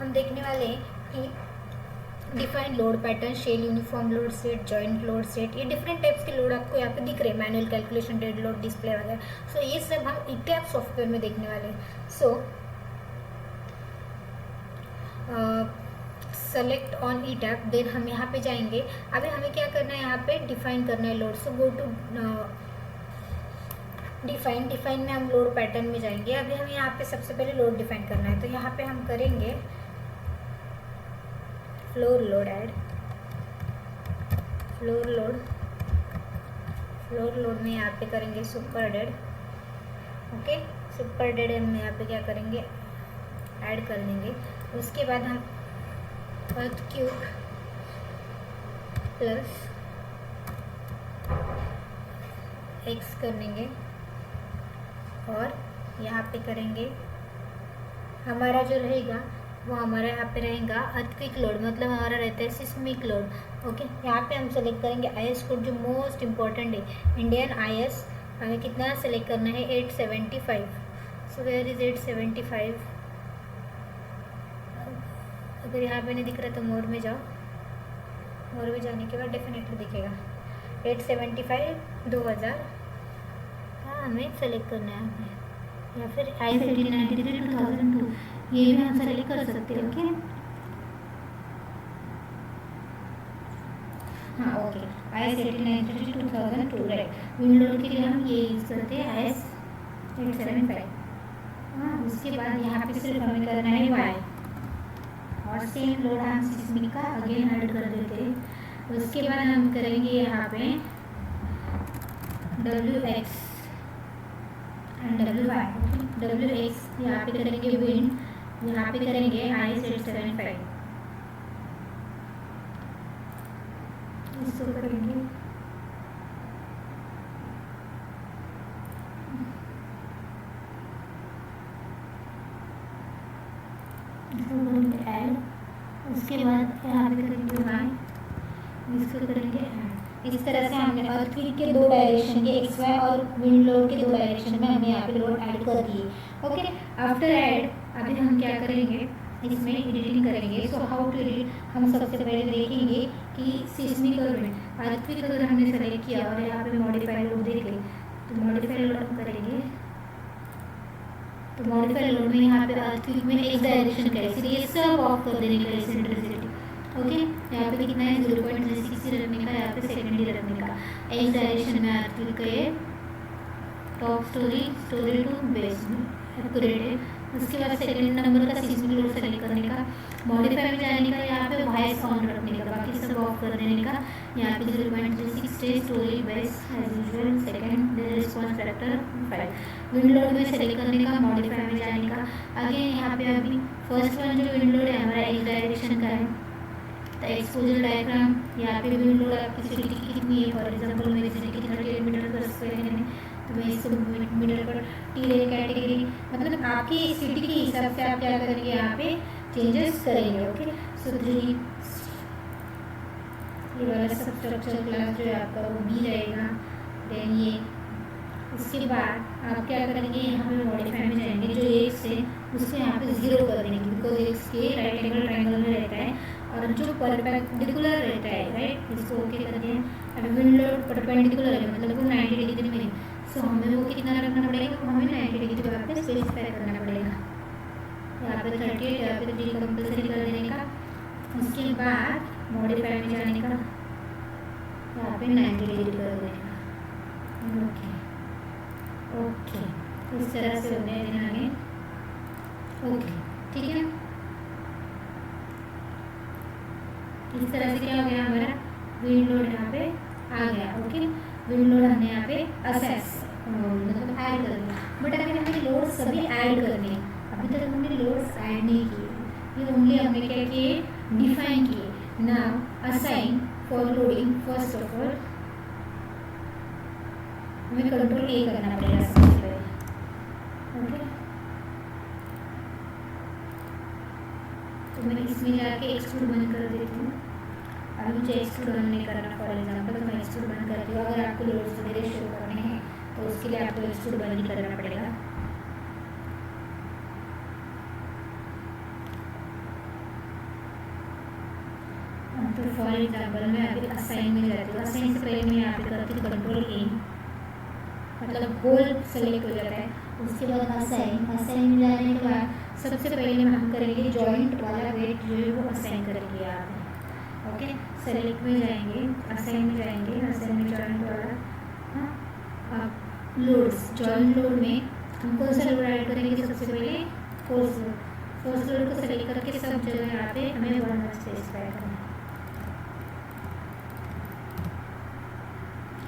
हम देखने वाले हैं कि define load pattern, shell uniform load set, joint load set, ये डिफरेंट टाइप्स के लोड आपको यहाँ पे दिख रहे हैं, manual calculation, dead load, display वगैरह। सो ये सब हम ईटैप सॉफ्टवेयर में देखने वाले हैं। सो सेलेक्ट ऑन ईटैप, देन हम यहाँ पे जाएंगे। अभी हमें क्या करना है, यहाँ पे डिफाइन करना है load. So go to define में हम लोड पैटर्न में जाएंगे। अभी हमें यहाँ पे सबसे पहले लोड डिफाइन करना है, तो यहाँ पे हम करेंगे floor load, add floor load में यहाँ पे करेंगे super dead. Okay, super dead हम यहाँ पे क्या करेंगे, ऐड कर देंगे। उसके बाद हम अर्थ क्यूब प्लस एक्स कर देंगे और यहाँ पे करेंगे, हमारा जो रहेगा वो हमारा यहाँ पे रहेगा अर्थक्विक लोड, मतलब हमारा रहता है सिस्मिक लोड। ओके, यहाँ पे हम सेलेक्ट करेंगे आईएस कोड, जो मोस्ट इम्पॉर्टेंट है, इंडियन आईएस। हमें कितना सेलेक्ट करना है, 875। So where is 875? अगर यहाँ पे नहीं दिख रहा तो मोर में जाओ, मोर में जाने के बाद डेफिनेटली दिखेगा 875 2000। हाँ, हमें सेलेक्ट करना है हमें, या फिर IS 1893 2002, ये भी हम सेलेक्ट कर सकते हैं। ओके, हाँ ओके, IS 1893 2002 राइट। विंडोज के लिए हम ये यूज़ करते हैं IS 875। हाँ, उसके बाद यहाँ पे सिर्फ हमें करना है वाई, और सेम लोड हम सिस्मिक का अगेन ऐड कर देते हैं। उसके बाद हम करेंगे यहाँ पे WX एंड WY। WX यहाँ पे करेंगे विंड, यहाँ पे करेंगे IS 875, इसको करेंगे ऐड। उसके बाद यहाँ पे करेंगे वाई, इसको करेंगे ऐड। इस तरह से हमने अर्थक्वेक के दो डायरेक्शन के एक्स वाई और विंड लोड के दो डायरेक्शन में हमने यहाँ पे लोड ऐड कर दिए। ओके, आफ्टर ऐड अभी हम क्या करेंगे, इसमें एडिटिंग करेंगे। सो हाउ टू एडिट, हम सबसे पहले देखेंगे कि सिस्मिक और विंड अर्थक्वेक अगर हमने सेलेक्ट किया और यहाँ पे मॉडिफाई लोड देखे, तो मॉडिफाई लोड हम करेंगे। तो मॉडिफाई लोड में यहाँ पे अर्थक्वेक में एक्स डायरेक्शन का है, ये सब ऑफ कर देने का एसेंट्रिसिटी। ओके, यहाँ पे कितना है 0.36 रखने का, यहाँ पे सेकेंडरी रखने का। एक्स डायरेक्शन में अर्थक्वेक का ये टॉप स्टोरी टू बेस में एक्यूरेट है। उसके बाद सेकंड नंबर का सिस्मिक लोड सेलेक्ट करने का, मॉडिफाई में जाने का, यहाँ पे वॉइस काउंट रखने का, बाकी सब ऑफ कर देने का। यहाँ पे 0.36 storey base as usual, second response factor 5। Wind load में सेलेक्ट करने का, मॉडिफाई में जाने का। अगेन यहाँ पे अभी फर्स्ट वन जो विंड लोड है हमारा एक्स डायरेक्शन का है, तो एक्सपोजर डायग्राम, यहाँ पे विंड लोड आपकी सिटी की कितनी है, फॉर एग्जाम्पल मेरी सिटी की 38 मीटर पर स्क्वायर है, तो मैं इसको मीटर पर टी कैटेगरी, मतलब आपकी सिटी के हिसाब से आप क्या करेंगे, यहाँ पे चेंजेस करेंगे। ओके, सो 3 ये वाला सब स्ट्रक्चर क्लास जो है आपका वो बी रहेगा। देन ये उसके बाद आप क्या करेंगे, यहाँ पे मॉडिफाई में जाएंगे, जो एक्स है उसको यहाँ पे 0 कर देंगे, बिकॉज एक्स के राइट एंगल ट्रायंगल में रहता है, और जो परपेंडिकुलर रहता है राइट, इसको ओके कर दिया। अभी विंड लोड परपेंडिकुलर है, मतलब वो 90 डिग्री में है, सो हमें वो कितना रखना पड़ेगा, हमें 90 डिग्री यहाँ पे स्पेसिफाई करना पड़ेगा। यहाँ पे 38, यहाँ पे 3 कंपल्सरी कर देने का। उसके बाद मॉडिफाई में जाने का, यहाँ पे 90 डिग्री कर देने का। ओके ओके, इस तरह से होने देना है। ओके, ठीक है, इस तरह से क्या हो गया, हमारा विंड लोड यहाँ पे आ गया। ओके, विंड लोड हमने यहाँ पे असेस मतलब ऐड कर दिया। बट अगर हमें लोड सभी ऐड करने, अभी तक हमने लोड्स ऐड नहीं किए, ये ओनली हमने क्या किए, डिफाइन किए। Now assign for loading, first of all हमें कंट्रोल ए करना पड़ेगा सबसे पहले। ओके, तो मैं इसमें जाके एक्सट्रूड बंद कर देती हूँ। अभी मुझे एक्सट्रूड बंद नहीं करना, फॉर एग्जाम्पल तो मैं एक्सट्रूड बंद करती हूँ। अगर आपको लोड्स वगैरह शो करने हैं तो उसके लिए आपको एक्सट्रूड बंद ही करना पड़ेगा। तो फॉर एग्जाम्पल मैं अभी असाइन में जाती हूँ, असाइन से पहले मैं यहाँ पे करती हूँ कंट्रोल ए, मतलब होल सेलेक्ट हो जाता है। उसके बाद असाइन, असाइन में जाने के बाद सबसे पहले हम करेंगे जॉइंट वाला वेट जो है वो असाइन करेंगे यहाँ पे। ओके, सेलेक्ट में जाएंगे, असाइन में जाएंगे, असाइन में जॉइंट वाला, हाँ, लोड्स, जॉइंट लोड में हम कौन सा लोड ऐड करेंगे? सबसे पहले फोर्स लोड। फोर्स लोड को सेलेक्ट करके सब जगह यहाँ पे हमें 1 स्पेसिफाई करना है।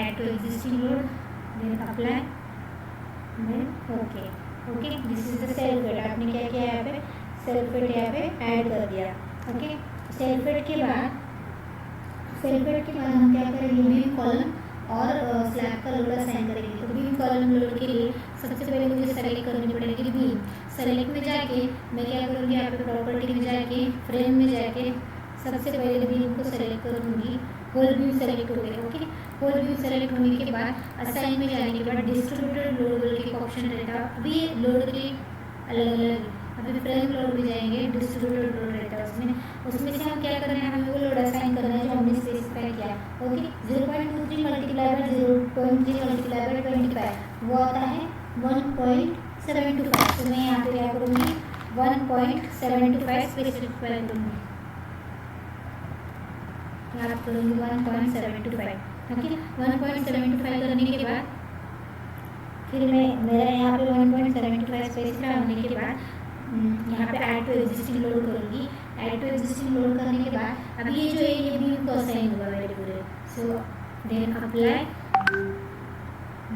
Add to existing load, then apply, then okay. Okay, this is the self weight. आपने क्या किया यहाँ पे? सेल्फ वेट यहाँ पे ऐड कर दिया। ओके, सेल्फ वेट के बाद हम क्या करेंगे? बीम कॉलम और स्लैब का लोड असाइन करेंगे। तो बीम कॉलम लोड के लिए सबसे पहले मुझे सेलेक्ट करनी पड़ेगी बीम। सेलेक्ट में जाके मैं क्या करूँगी? यहाँ पे प्रॉपर्टी में जाके, फ्रेम में जाके सबसे पहले बीम को सेलेक्ट करूँगी। होल बीम सेलेक्ट हो गई। ओके, होल व्यू सेलेक्ट होने के बाद असाइन में जाने के बाद डिस्ट्रीब्यूटेड लोड बोल के ऑप्शन रहता है। अभी लोड के अलग अलग, अभी फ्रेम लोड में जाएंगे, डिस्ट्रीब्यूटेड लोड रहता है उसमें से हम क्या करना है? हमें वो लोड असाइन करना है जो हमने स्पेसिफाई किया। Okay, 0.23 multiply by 0.3 multiply by 25 वो आता है 1.725। तो मैं यहाँ पे क्या करूँगी? 1.725 स्पेसिफाई करूँगी, याद करूँगी 1.725। ओके, 1.725 करने के बाद फिर मेरा यहाँ पे 1.725 स्पेसिफाई होने के बाद यहाँ पे ऐड टू एग्जिस्टिंग लोड करूँगी। ऐड टू एग्जिस्टिंग लोड करने के बाद अब ये जो है ये बीम को असाइन होगा मेरे पूरे। So then apply,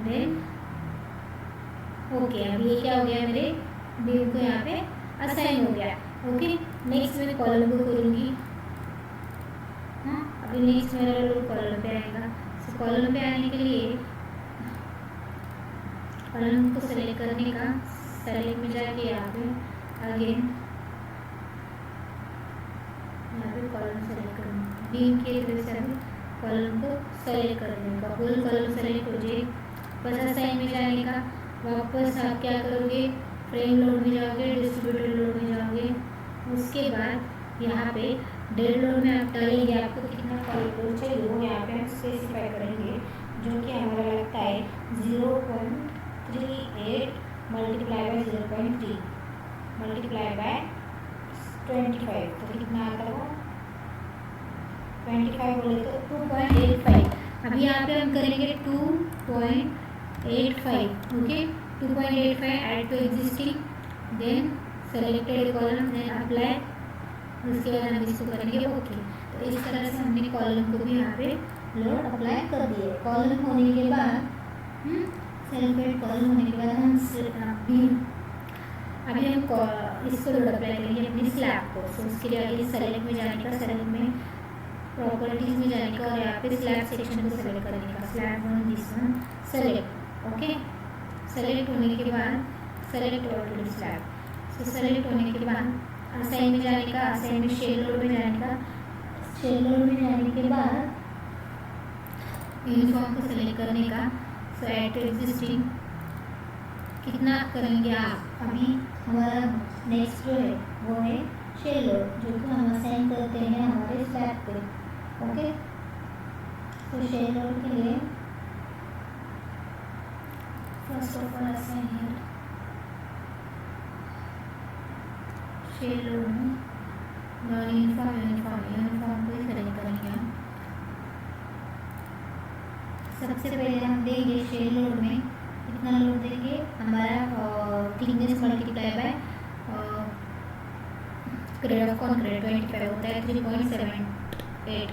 then okay. अब ये क्या हो गया? मेरे बीम को यहाँ पे असाइन हो गया। ओके, नेक्स्ट मैं कॉलम को करूँगी। हाँ, अभी नेक्स्ट मेरा लोड कॉलम पे आएगा। सो कॉलम पे आने के लिए कॉलम को सेलेक्ट करने का, सेलेक्ट में जाके यहाँ पे अगेन यहाँ पे कॉलम सेलेक्ट करना, बीम के तरह से अभी कॉलम को सेलेक्ट करने का, होल कॉलम सेलेक्ट हो जाए। बस असाइन में जाने का, वापस आप क्या करोगे? फ्रेम लोड में जाओगे, डिस्ट्रीब्यूटेड लोड में जाओगे। उसके बाद यहाँ पे डेड लोड में आप डालेंगे, आपको कितना कॉलम लोड चाहिए वो यहाँ पे हम स्पेसिफाई करेंगे, जो कि हमारा लगता है 0.38 मल्टीप्लाई बाय 0.3 मल्टीप्लाई बाय 25। तो कितना आता है वो? 25 बोले तो 2.85। अभी यहाँ पे हम करेंगे 2.85। Okay, 2.85 add to existing, then selected column, then apply. उसके बाद हम इसको करेंगे ओके। तो इस तरह से हमने कॉलम को भी यहाँ पे लोड अप्लाई कर दिए। कॉलम होने के बाद सेल्फ वेट कॉलम होने के बाद हम अभी हम इसको लोड अप्लाई करेंगे अपनी स्लैब को। तो उसके लिए आगे सेलेक्ट में जाने का, सेलेक्ट में प्रॉपर्टीज में जाने का और यहाँ पे स्लैब सेक्शन को सेलेक्ट करने का। Slab one, this one select. Okay, select होने के बाद सेलेक्ट ऑलरेडी स्लैब। तो सेलेक्ट होने के बाद असाइन में जाने का, असाइन में शेल लोड में जाने का, शेल लोड में जाने के बाद यूनिफॉर्म को सेलेक्ट करने का। सो ऐड टू एग्जिस्टिंग कितना करेंगे आप? अभी हमारा नेक्स्ट जो है वो है शेल लोड, जो कि हम असाइन करते हैं हमारे स्लैब पे। ओके, तो शेल लोड के लिए first of all assign here shell load में यूनिफॉर्म को ही सेलेक्ट करेंगे हम। सबसे पहले हम देंगे शेल लोड में कितना लोड देंगे? हमारा thickness multiply by grade of concrete 25 होता है 3.78।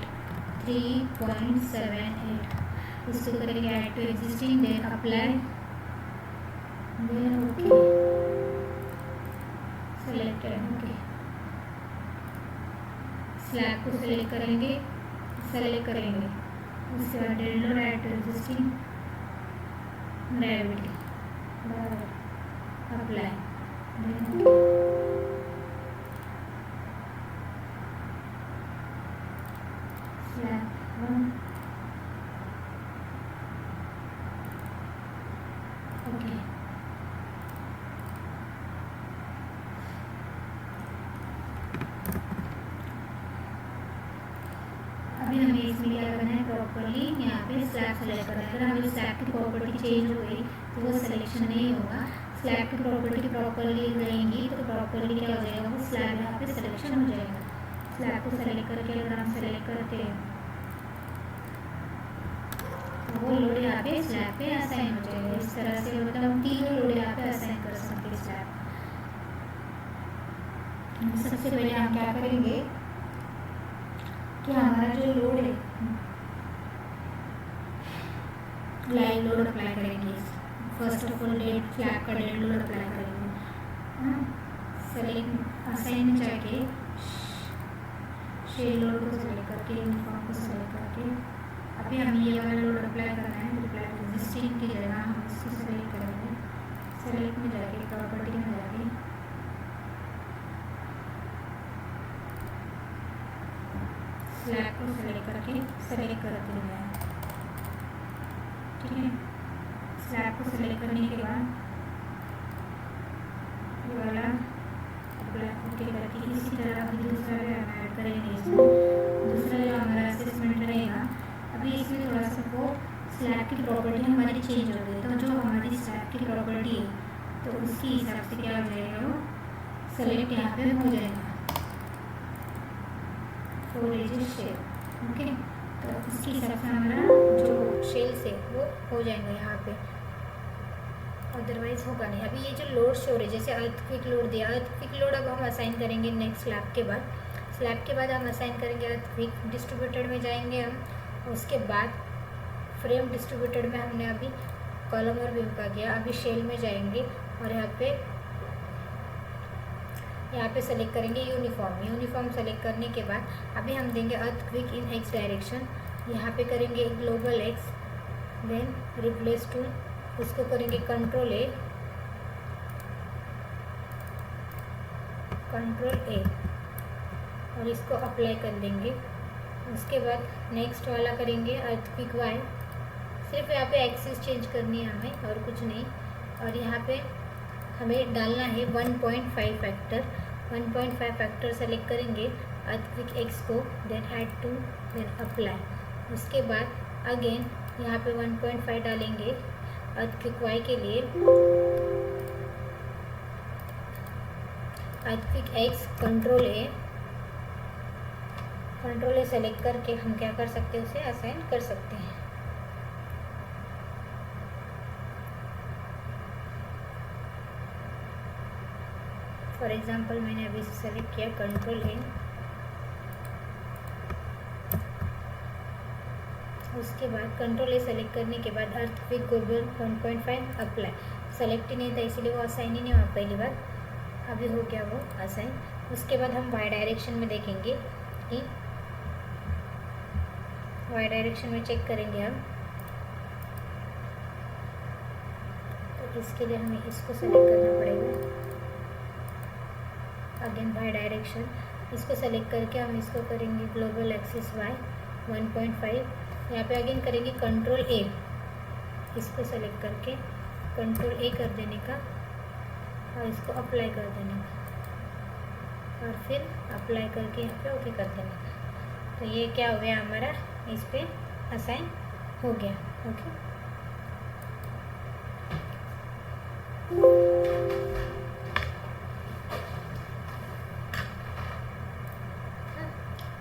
इसको करेंगे add to existing, then apply, then okay, selected. Okay, slab को सेलेक्ट करेंगे, उसके बाद dead load add to existing, gravity, apply, slab one, okay. इसमें क्या करना है, प्रॉपरली यहाँ पे स्लैब सेलेक्ट करना है। अगर हमें स्लैब की प्रॉपर्टी चेंज हो गई तो वो सिलेक्शन नहीं होगा। स्लैब की प्रॉपर्टी प्रॉपरली रहेंगी तो प्रॉपरली क्या हो जाएगा, वो स्लैब यहाँ पे सिलेक्शन हो जाएगा। स्लैब को सेलेक्ट करके अगर हम सेलेक्ट करते हैं तो वो लोड यहाँ पे स्लैब पे असाइन हो जाएगा। इस तरह से मतलब हम तीनों लोड यहाँ पे असाइन कर सकते हैं स्लैब। सबसे पहले हम क्या करेंगे कि हमारा जो लोड है लाइव लोड अप्लाई करेंगे। First of all dead slab का डेड लोड अप्लाई करेंगे। सेलेक्ट असाइन में जाके शेल लोड को सेलेक्ट करके यूनिफॉर्म को सेलेक्ट करके अभी हमें ये वाला लोड अप्लाई करना है। रिप्लाई एग्जिस्टिंग की जगह हम इसको सेलेक्ट करेंगे। सेलेक्ट में जाके प्रॉपर्टी में जाके स्लैब को सेलेक्ट करके सेलेक्ट कर देंगे। ठीक है, स्लैब को सेलेक्ट करने के बाद ये वाला ओके करके इसी तरह अभी दूसरा हम ऐड करेंगे। इसमें दूसरा जो हमारा असेसमेंट रहेगा, अभी इसमें थोड़ा सा वो स्लैब की प्रॉपर्टी हमारी चेंज हो गई। तो जो हमारी स्लैब की प्रॉपर्टी है तो उसके हिसाब से क्या हो जाएगा, वो सेलेक्ट यहाँ पे हो जाएगा फोर एजेस शेल। ओके, तो उसके हिसाब से हमारा जो शेल्स है वो हो जाएंगे यहाँ पे, अदरवाइज होगा नहीं। अभी ये जो लोड शो है, जैसे अर्थक्विक लोड दिया, अर्थक्विक लोड अब हम असाइन करेंगे नेक्स्ट स्लैब के बाद। स्लैब के बाद हम असाइन करेंगे अर्थक्विक। डिस्ट्रीब्यूटेड में जाएंगे हम, उसके बाद फ्रेम डिस्ट्रीब्यूटेड में हमने अभी कॉलम और व्यू का किया। अभी शेल में जाएंगे और यहाँ पे सेलेक्ट करेंगे यूनिफॉर्म। यूनिफॉर्म सेलेक्ट करने के बाद अभी हम देंगे अर्थक्विक इन एक्स डायरेक्शन। यहाँ पे करेंगे global X, then replace to, उसको करेंगे कंट्रोल ए और इसको अप्लाई कर देंगे। उसके बाद नेक्स्ट वाला करेंगे अर्थक्विक वाई। सिर्फ यहाँ पे एक्सिस चेंज करनी है हमें और कुछ नहीं। और यहाँ पे हमें डालना है 1.5 फैक्टर। 1.5 फैक्टर सेलेक्ट करेंगे अर्थक्विक एक्स को, then add to, then apply. उसके बाद अगेन यहाँ पे 1.5 डालेंगे अर्थक्विक वाई के लिए। अर्थक्विक एक्स कंट्रोल ए सेलेक्ट करके हम क्या कर सकते हैं, उसे असाइन कर सकते हैं। फॉर एग्जांपल मैंने अभी सेलेक्ट किया कंट्रोल ए। उसके बाद कंट्रोल ए सेलेक्ट करने के बाद अर्थक्विक ग्लोबल 1.5 अप्लाई। सेलेक्ट ही नहीं था इसीलिए वो असाइन ही नहीं हुआ पहली बार, अभी हो गया वो असाइन। उसके बाद हम वाई डायरेक्शन में देखेंगे कि वाई डायरेक्शन में चेक करेंगे हम। तो इसके लिए हमें इसको सेलेक्ट करना पड़ेगा। अगेन वाई डायरेक्शन, इसको सेलेक्ट करके हम इसको करेंगे ग्लोबल एक्सिस वाई 1.5। यहाँ पे अगेन करेंगे कंट्रोल ए, इसको सेलेक्ट करके कंट्रोल ए कर देने का और इसको अप्लाई कर देने का और फिर अप्लाई करके यहाँ पे ओके कर देने का। तो ये क्या हो गया हमारा, इस पे असाइन हो गया। ओके,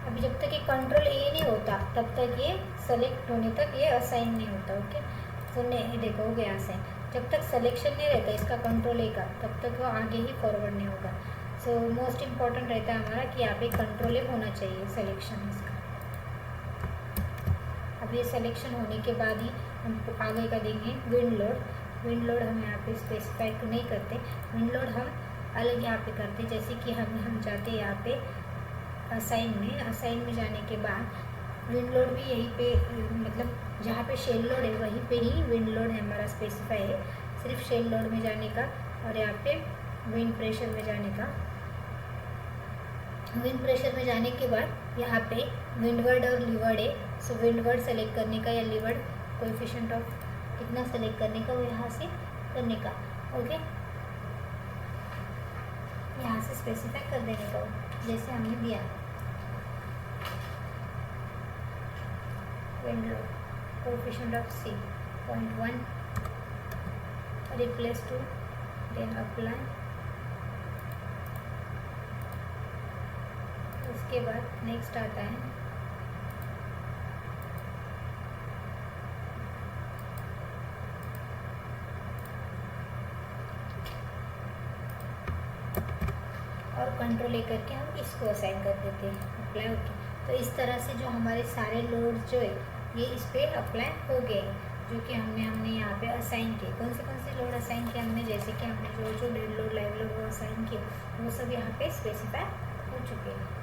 अभी जब तक ये कंट्रोल ए नहीं होता तब तक ये सेलेक्ट होने तक ये असाइन नहीं होता। ओके, तो नहीं देखो हो गया असाइन। जब तक सिलेक्शन नहीं रहता इसका कंट्रोल ए का तब तक वो आगे ही फॉरवर्ड नहीं होगा। सो मोस्ट इम्पॉर्टेंट रहता है हमारा कि यहाँ पे कंट्रोल ए होना चाहिए सिलेक्शन इसका। अब ये सिलेक्शन होने के बाद ही हम आगे का देंगे विंड लोड। विंड लोड हम यहाँ पे स्पेसिफाई नहीं करते, विंड लोड हम अलग यहाँ पे करते। जैसे कि हम जाते हैं यहाँ पे असाइन में जाने के बाद विंड लोड भी यहीं पे, मतलब जहाँ पे शेल लोड है वहीं पे ही विंड लोड है हमारा स्पेसिफाई है। सिर्फ शेल लोड में जाने का और यहाँ पे विंड प्रेशर में जाने का। विंड प्रेशर में जाने के बाद यहाँ पे विंडवर्ड और लीवर्ड है। सो विंडवर्ड सेलेक्ट करने का या लीवर्ड कोएफिशिएंट ऑफ कितना सेलेक्ट करने का वो यहाँ से करने का। ओके, यहाँ से स्पेसिफाई कर देने का जैसे हमने दिया। Wind load coefficient of C 0.1 replace to then apply. उसके बाद नेक्स्ट आता है और कंट्रोल लेकर के हम इसको असाइन कर देते हैं अप्लाई। ओके, तो इस तरह से जो हमारे सारे लोड जो है ये इस पर अप्लाई हो गए, जो कि हमने यहाँ पे असाइन किए। कौन से लोड असाइन किए हमने, जैसे कि हमने जो डेड लोड लाइव लोड वो असाइन किए वो सब यहाँ पे स्पेसिफाई हो चुके हैं।